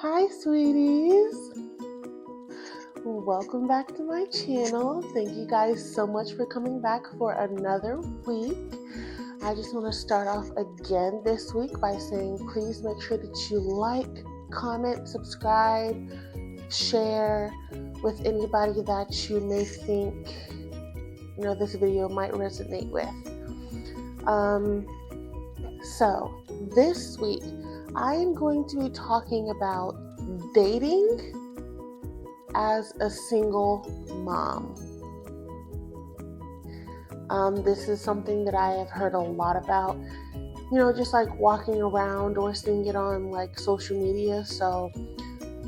Hi, sweeties. Welcome back to my channel. Thank you guys so much for coming back for another week. I just want to start off again this week by saying please make sure that you like, comment, subscribe, share with anybody that you may think this video might resonate with. So this week I am going to be talking about dating as a single mom. This is something that I have heard a lot about, just like walking around or seeing it on like social media. So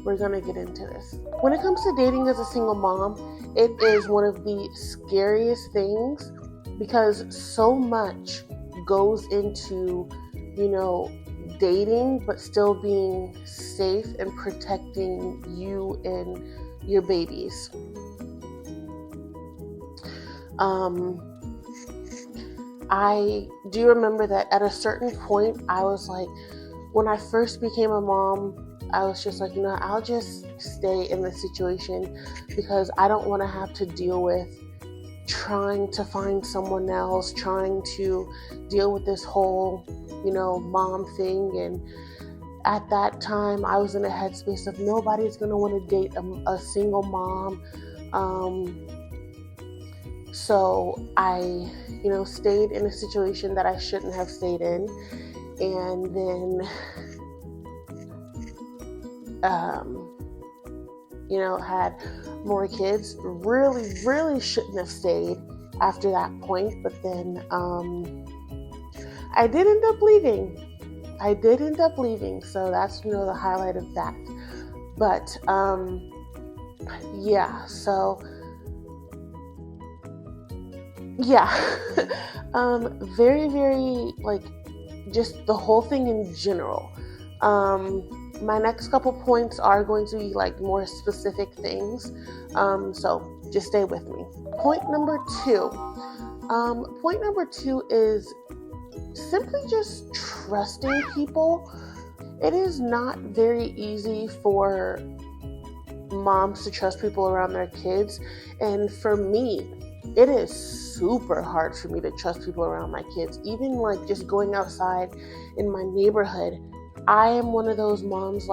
we're gonna get into this. When it comes to dating as a single mom, it is one of the scariest things because so much goes into, dating, but still being safe and protecting you and your babies. I do remember that at a certain point, I was like, when I first became a mom, I was just like, I'll just stay in this situation because I don't want to have to deal with trying to find someone else, trying to deal with this whole, mom thing. And at that time, I was in a headspace of nobody's going to want to date a single mom. So I, stayed in a situation that I shouldn't have stayed in. And then, had more kids. Really, really shouldn't have stayed after that point. But then I did end up leaving. So that's, the highlight of that. But, very, very, just the whole thing in general. My next couple points are going to be more specific things. So just stay with me. Point number two is simply just trusting people. It is not very easy for moms to trust people around their kids. And for me, it is super hard for me to trust people around my kids. Even just going outside in my neighborhood, I am one of those moms,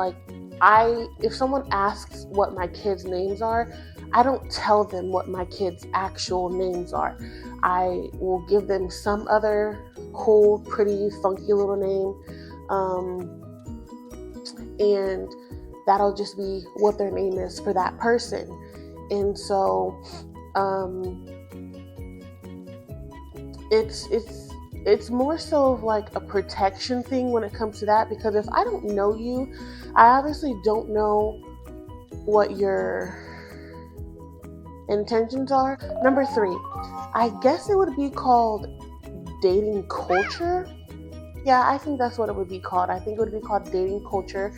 if someone asks what my kids' names are, I don't tell them what my kids' actual names are. I will give them some other cool, pretty, funky little name. And that'll just be what their name is for that person. And so, it's more so of a protection thing when it comes to that, because if I don't know you, I obviously don't know what your intentions are. Number 3, I guess it would be called dating culture. Yeah, I think that's what it would be called. I think it would be called dating culture,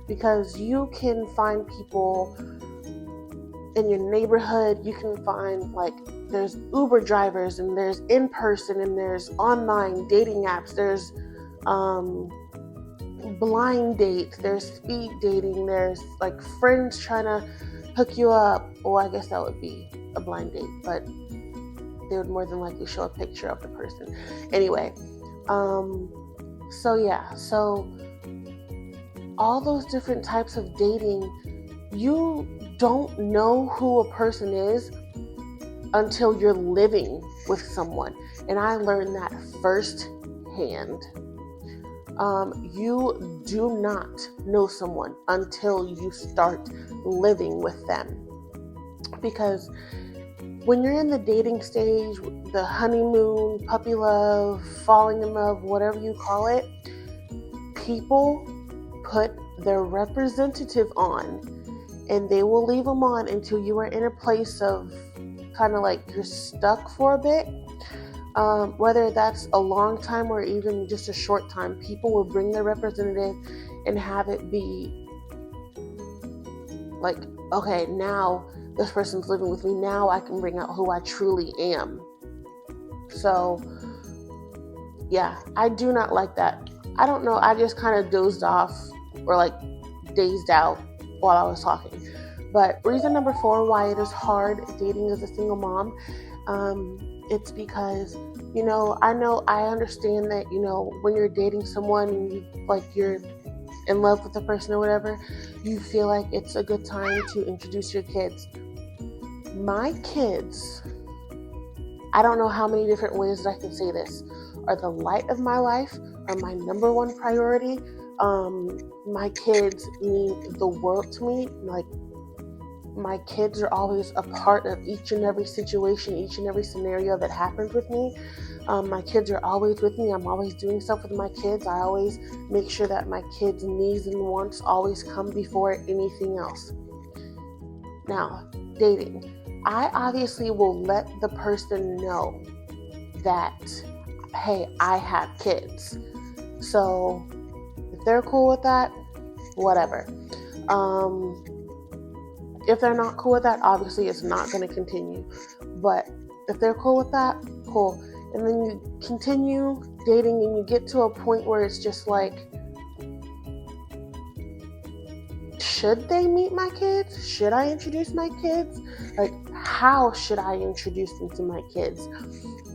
because you can find people in your neighborhood. You can find there's Uber drivers, and there's in person, and there's online dating apps, there's blind dates, there's speed dating, there's friends trying to hook you up. Well, I guess that would be a blind date, but they would more than likely show a picture of the person. Anyway, so all those different types of dating, you don't know who a person is until you're living with someone. And I learned that firsthand. You do not know someone until you start living with them. Because when you're in the dating stage, the honeymoon, puppy love, falling in love, whatever you call it, people put their representative on, and they will leave them on until you are in a place of kind of you're stuck for a bit. Whether that's a long time or even just a short time, people will bring their representative and have it be okay, now this person's living with me. Now I can bring out who I truly am. So, yeah, I do not like that. I don't know. I just kind of dozed off or dazed out while I was talking. But reason number 4 why it is hard dating as a single mom, it's because, I understand that, when you're dating someone and you're in love with the person or whatever, you feel like it's a good time to introduce your kids. My kids, I don't know how many different ways that I can say this, are the light of my life, are my number one priority. My kids mean the world to me. Like, my kids are always a part of each and every situation, each and every scenario that happens with me. My kids are always with me. I'm always doing stuff with my kids. I always make sure that my kids' needs and wants always come before anything else. Now, dating. I obviously will let the person know that, hey, I have kids. So if they're cool with that, whatever. If they're not cool with that, obviously it's not going to continue. But if they're cool with that, cool. And then you continue dating and you get to a point where it's just like, should they meet my kids? Should I introduce my kids? Like, how should I introduce them to my kids?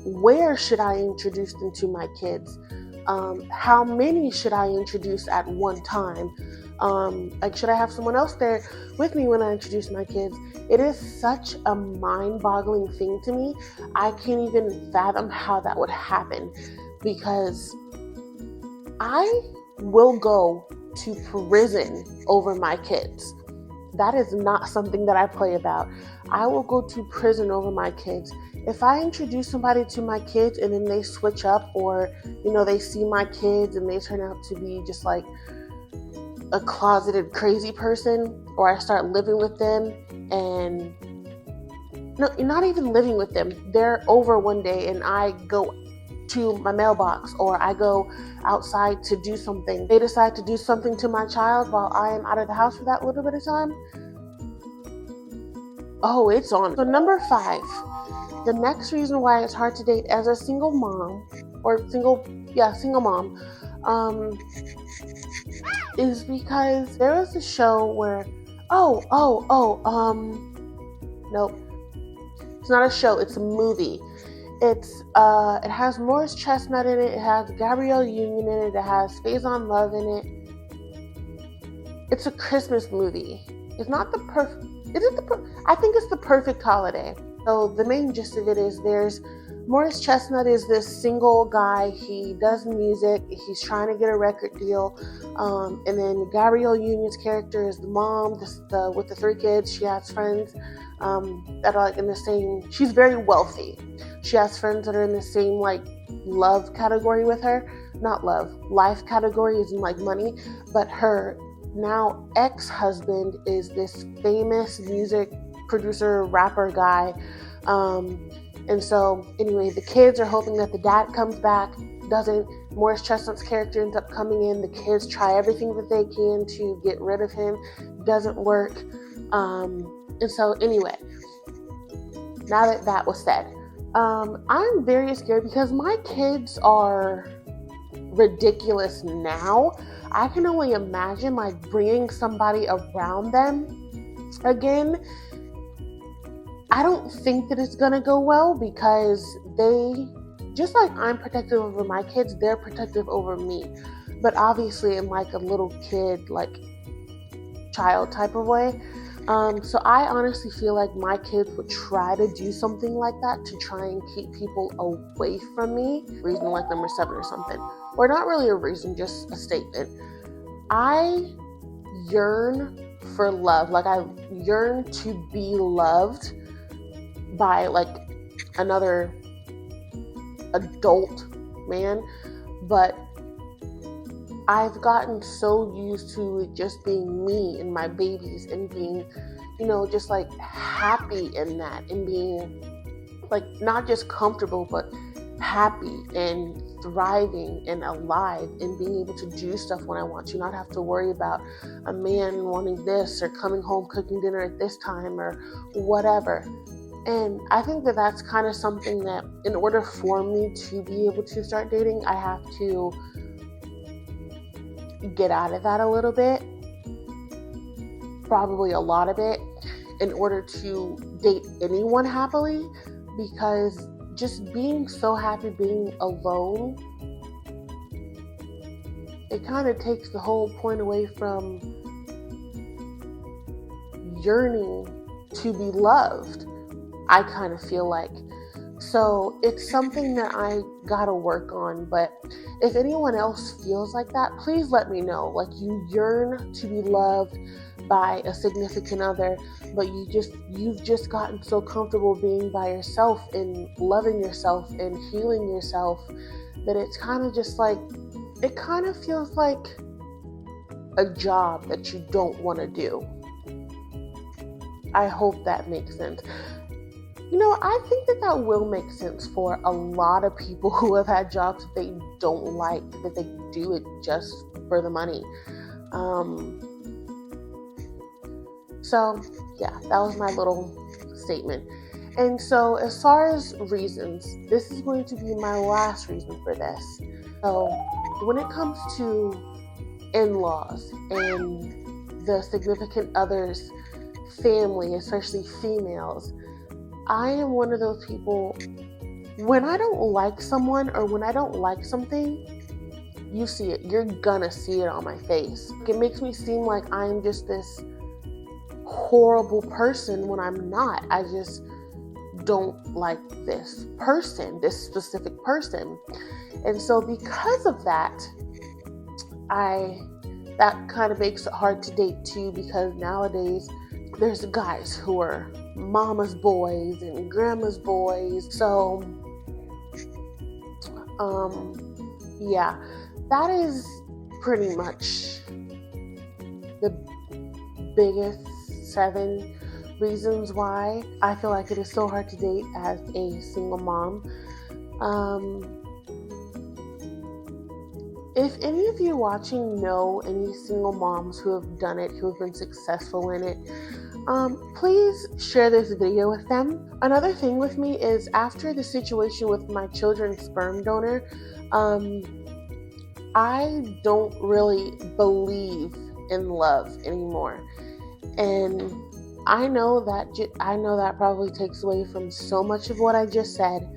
Where should I introduce them to my kids? How many should I introduce at one time? Should I have someone else there with me when I introduce my kids? It is such a mind-boggling thing to me. I can't even fathom how that would happen, because I will go to prison over my kids. That is not something that I play about. I will go to prison over my kids. If I introduce somebody to my kids and then they switch up, or, they see my kids and they turn out to be just like a closeted crazy person, or I start living with them and no, not even living with them. They're over one day and I go to my mailbox or I go outside to do something. They decide to do something to my child while I am out of the house for that little bit of time. Oh, it's on. So number 5, the next reason why it's hard to date as a single mom single mom, is because there was a show where, nope. It's not a show, it's a movie. It has Morris Chestnut in it, it has Gabrielle Union in it, it has Faison Love in it. It's a Christmas movie. It's not the perfect, I think it's the perfect holiday. So the main gist of it is Morris Chestnut is this single guy. He does music. He's trying to get a record deal. And then Gabrielle Union's character is the mom with the 3 kids. She has friends that are like in the same, she's very wealthy. She has friends that are in the same like love category with her. Not love, life category is in like money. But her now ex-husband is this famous music producer, rapper guy. And so anyway, the kids are hoping that the dad comes back. Doesn't. Morris Chestnut's character ends up coming in. The kids try everything that they can to get rid of him. Doesn't work. And so anyway, now that was said, I'm very scared because my kids are ridiculous now. I can only imagine like bringing somebody around them again. I don't think that it's gonna go well because they, just like I'm protective over my kids, they're protective over me. But obviously in like a little kid, like child type of way. So I honestly feel like my kids would try to do something like that to try and keep people away from me. Reason like number 7 or something. Or not really a reason, just a statement. I yearn for love. Like I yearn to be loved by like another adult man, but I've gotten so used to it just being me and my babies and being, just like happy in that and being like not just comfortable but happy and thriving and alive and being able to do stuff when I want to, not have to worry about a man wanting this or coming home cooking dinner at this time or whatever. And I think that that's kind of something that in order for me to be able to start dating, I have to get out of that a little bit. probably a lot of it in order to date anyone happily, because just being so happy being alone, it kind of takes the whole point away from yearning to be loved, I kind of feel like. So it's something that I gotta work on. But if anyone else feels like that, please let me know. Like, you yearn to be loved by a significant other, but you've just gotten so comfortable being by yourself and loving yourself and healing yourself that it's kind of just like, it kind of feels like a job that you don't want to do. I hope that makes sense. I think that will make sense for a lot of people who have had jobs that they don't like, that they do it just for the money. So yeah, that was my little statement. And so as far as reasons, this is going to be my last reason for this. So when it comes to in-laws and the significant other's family, especially females, I am one of those people, when I don't like someone or when I don't like something, you see it. You're gonna see it on my face. It makes me seem like I'm just this horrible person when I'm not. I just don't like this person, this specific person. And so because of that, that kind of makes it hard to date too, because nowadays there's guys who are mama's boys and grandma's boys. So yeah, that is pretty much the biggest 7 reasons why I feel like it is so hard to date as a single mom. If any of you watching know any single moms who have done it, who have been successful in it, please share this video with them. Another thing with me is, after the situation with my children's sperm donor, I don't really believe in love anymore. And I know that probably takes away from so much of what I just said,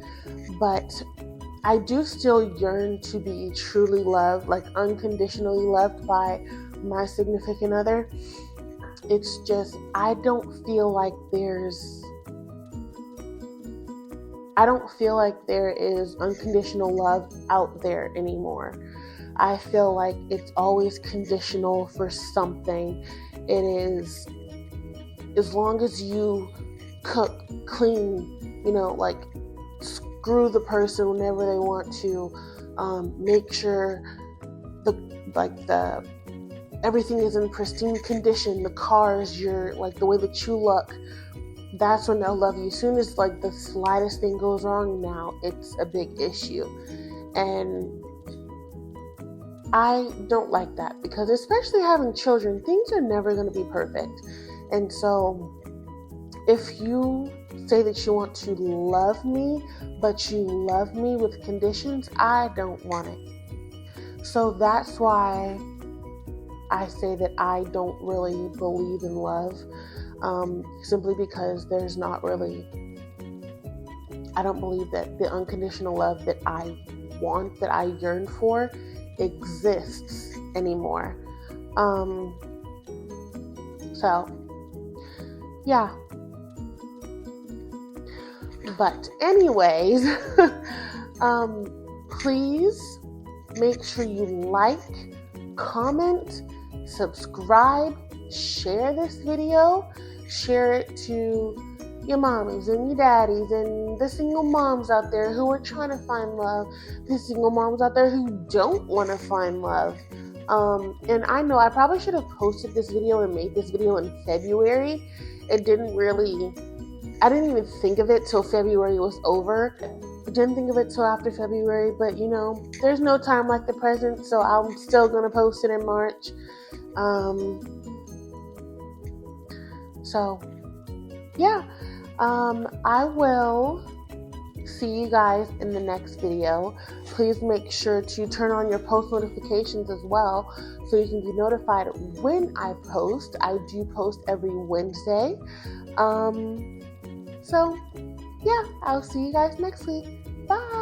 but I do still yearn to be truly loved, like unconditionally loved by my significant other. It's just, I don't feel like there is unconditional love out there anymore. I feel like it's always conditional for something. It is, as long as you cook, clean, like screw the person whenever they want to, make sure everything is in pristine condition, the cars, the way that you look, that's when they'll love you. As soon as the slightest thing goes wrong, now it's a big issue. And I don't like that, because especially having children, things are never going to be perfect. And so if you say that you want to love me, but you love me with conditions, I don't want it. So that's why I say that I don't really believe in love, simply because there's not really, I don't believe that the unconditional love that I want, that I yearn for, exists anymore. So yeah. But anyways, please make sure you like, comment, subscribe, share this video, share it to your mommies and your daddies and the single moms out there who are trying to find love, the single moms out there who don't want to find love. And I know I probably should have posted this video and made this video in February. I didn't even think of it till February was over. I didn't think of it till after February, but there's no time like the present, so I'm still going to post it in March. So yeah, I will see you guys in the next video. Please make sure to turn on your post notifications as well so you can be notified when I post. I do post every Wednesday. So yeah, I'll see you guys next week. Bye.